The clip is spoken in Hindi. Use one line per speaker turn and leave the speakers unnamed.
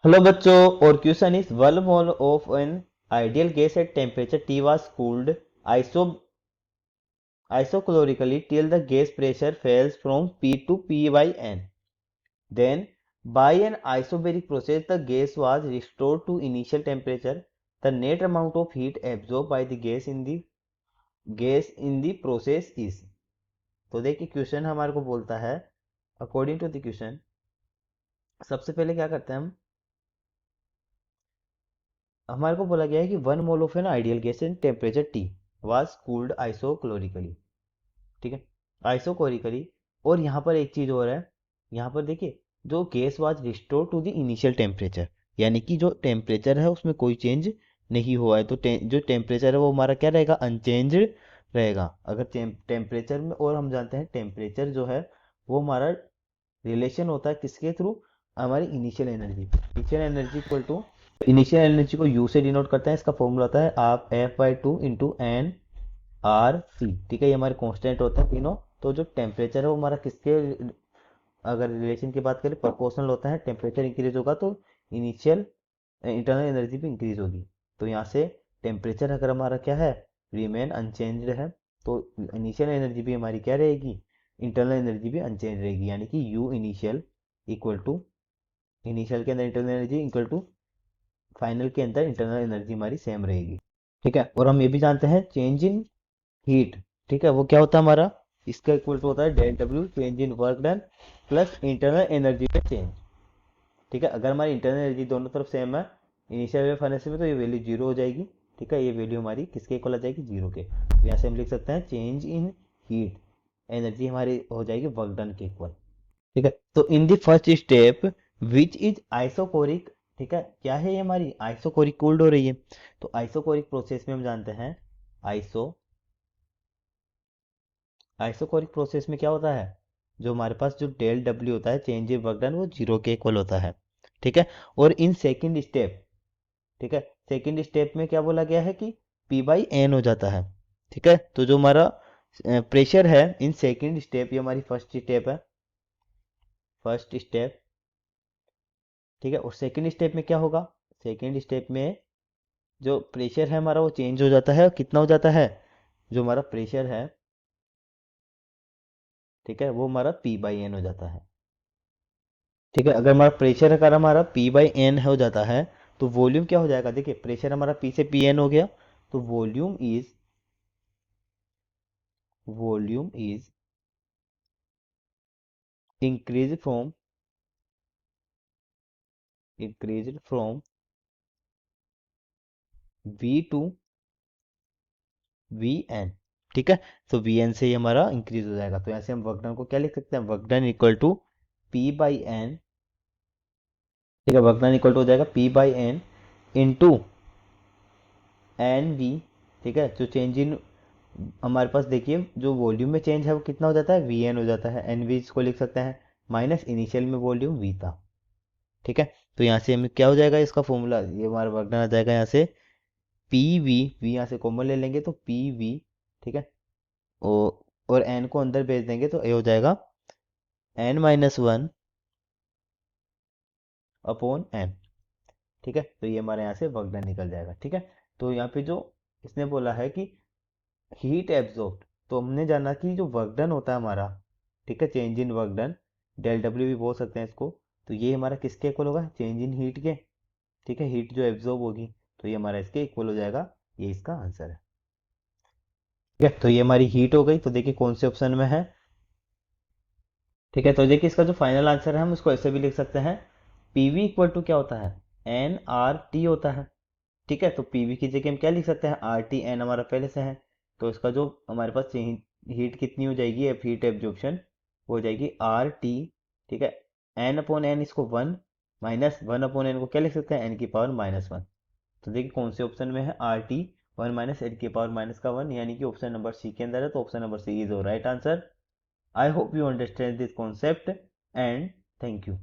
हेलो बच्चों, और question is 1 mole of an ideal gas at temperature T was cooled iso isochlorically till the gas pressure falls from P to P by N. Then by an isobaric process the gas was restored to initial temperature. The net amount of heat absorbed by the gas in the process is. तो देखिए क्वेश्चन हमारे को बोलता है अकॉर्डिंग टू द क्वेश्चन। सबसे पहले क्या करते हैं हम, हमारे को बोला गया है कि 1 mole of an ideal gas in temperature T was cooled isochorically. ठीक है, आइसोक्लोरिकली। और यहाँ पर एक चीज और है, यहाँ पर देखिए जो gas was restore to the initial temperature, यानी कि जो टेम्परेचर है उसमें कोई चेंज नहीं हुआ है। तो जो टेम्परेचर है वो हमारा क्या रहेगा, अनचेंज्ड रहेगा। अगर टेम्परेचर में, और हम जानते हैं टेम्परेचर जो है वो हमारा रिलेशन होता है किसके थ्रू, हमारी इनिशियल एनर्जी। इनिशियल एनर्जी को यू से डिनोट करते हैं। इसका फॉर्मूला होता है आप F/2 into N R C. ठीक है, ये हमारे कांस्टेंट होते हैं तीनों। तो जो टेम्परेचर है वो हमारा किसके, अगर रिलेशन की बात करें, प्रोपोर्शनल होता है। टेम्परेचर इंक्रीज होगा तो इनिशियल इंटरनल एनर्जी भी इंक्रीज होगी। तो यहाँ से टेम्परेचर अगर हमारा क्या है, रिमेन अनचेंज्ड है, तो इनिशियल एनर्जी भी हमारी क्या रहेगी, इंटरनल एनर्जी भी अनचेंज रहेगी। यानी कि U initial equal to, initial के अंदर internal energy equal to final के अंदर इंटरनल एनर्जी हमारी सेम रहेगी। ठीक है, और हम ये भी जानते हैं चेंज इन हीट। ठीक है, वो क्या होता है हमारा, इसका इक्वल टू होता है del W, change in work done plus internal energy में चेंज। ठीक है, अगर हमारी इंटरनल एनर्जी दोनों तरफ सेम है इनिशियल वेव फाइनल में, तो ये वैल्यू जीरो हो जाएगी। ठीक है, ये वैल्यू हमारी किसके इक्वल आ जाएगी, जीरो के। तो यहाँ से हम लिख सकते हैं चेंज इन हीट, एनर्जी हमारी हो जाएगी वर्क डन के इक्वल। ठीक है, तो in the first step which is isochoric. ठीक है, क्या है ये हमारी आइसोकोरिक कोल्ड हो रही है। तो आइसोकोरिक प्रोसेस में हम जानते हैं आइसोकोरिक प्रोसेस में क्या होता है, जो हमारे पास जो डेल डब्ल्यू होता है, चेंज इन वर्क डन, वो जीरो के इक्वल होता है। ठीक है, और इन सेकंड स्टेप, ठीक है, सेकंड स्टेप में क्या बोला गया है कि पी बाई एन हो जाता है। ठीक है, तो जो हमारा प्रेशर है इन सेकंड स्टेप, ये हमारी फर्स्ट स्टेप है, फर्स्ट स्टेप। ठीक है, और सेकंड स्टेप में क्या होगा, सेकंड स्टेप में जो प्रेशर है हमारा वो चेंज हो जाता है। कितना हो जाता है, जो हमारा प्रेशर है, ठीक है, वो हमारा पी बाई एन हो जाता है। ठीक है, अगर हमारा प्रेशर अगर हमारा पी बाई एन हो जाता है, तो वॉल्यूम क्या हो जाएगा, देखिए प्रेशर हमारा पी से पी एन हो गया, तो volume is increase from V to V N. ठीक है, तो वी एन से ही हमारा इंक्रीज हो जाएगा। तो ऐसे हम वर्क डन को क्या लिख सकते हैं, work done equal to P by N. ठीक है, वर्क डन इक्वल टू हो जाएगा P by N into N V. ठीक है, जो चेंज इन, हमारे पास देखिए जो वॉल्यूम में चेंज है वो कितना हो जाता है, वी एन हो जाता है। एन वी इसको लिख सकते हैं माइनस इनिशियल में वॉल्यूम वी था। ठीक है, तो यहाँ से हमें क्या हो जाएगा, इसका फॉर्मूला, ये हमारा वर्क डन आ जाएगा यहाँ से पी वी, वी यहाँ से कॉमन ले लेंगे तो पी वी। ठीक है, और एन को अंदर भेज देंगे तो ये हो जाएगा n-1 अपॉन एन। ठीक है, तो ये हमारे यहाँ से वर्क डन निकल जाएगा। ठीक है, तो यहाँ पे जो इसने बोला है कि हीट एब्जॉर्ब्ड, तो हमने जाना कि जो वर्क डन होता है हमारा, ठीक है, change in work done, del W भी बोल सकते हैं इसको। तो ये हमारा किसके इक्वल होगा, चेंज इन हीट के। ठीक है, हीट जो एब्जॉर्ब होगी, तो ये हमारा इसके इक्वल हो जाएगा। ये इसका आंसर है। ठीक है, तो ये हमारी हीट हो गई। तो देखिए कौन से ऑप्शन में है। ठीक है, तो देखिए इसका जो फाइनल आंसर है हम इसको ऐसे भी लिख सकते हैं, पीवी इक्वल टू क्या होता है, एन आर टी होता है। ठीक है, तो पीवी की जगह हम क्या लिख सकते हैं, आर टी, एन हमारा पहले से है। तो इसका जो हमारे पास हीट कितनी हो जाएगी, हीट एब्जॉर्प्शन हो जाएगी आर टी। ठीक है, एन अपॉन एन इसको one, minus one upon N को क्या लिख सकते हैं, एन की पावर माइनस वन। तो देखिए कौन से ऑप्शन में है, R T one minus N की पावर माइनस का वन, यानी कि ऑप्शन नंबर सी के अंदर है। तो option number C is the right answer. I hope you understand this concept and thank you.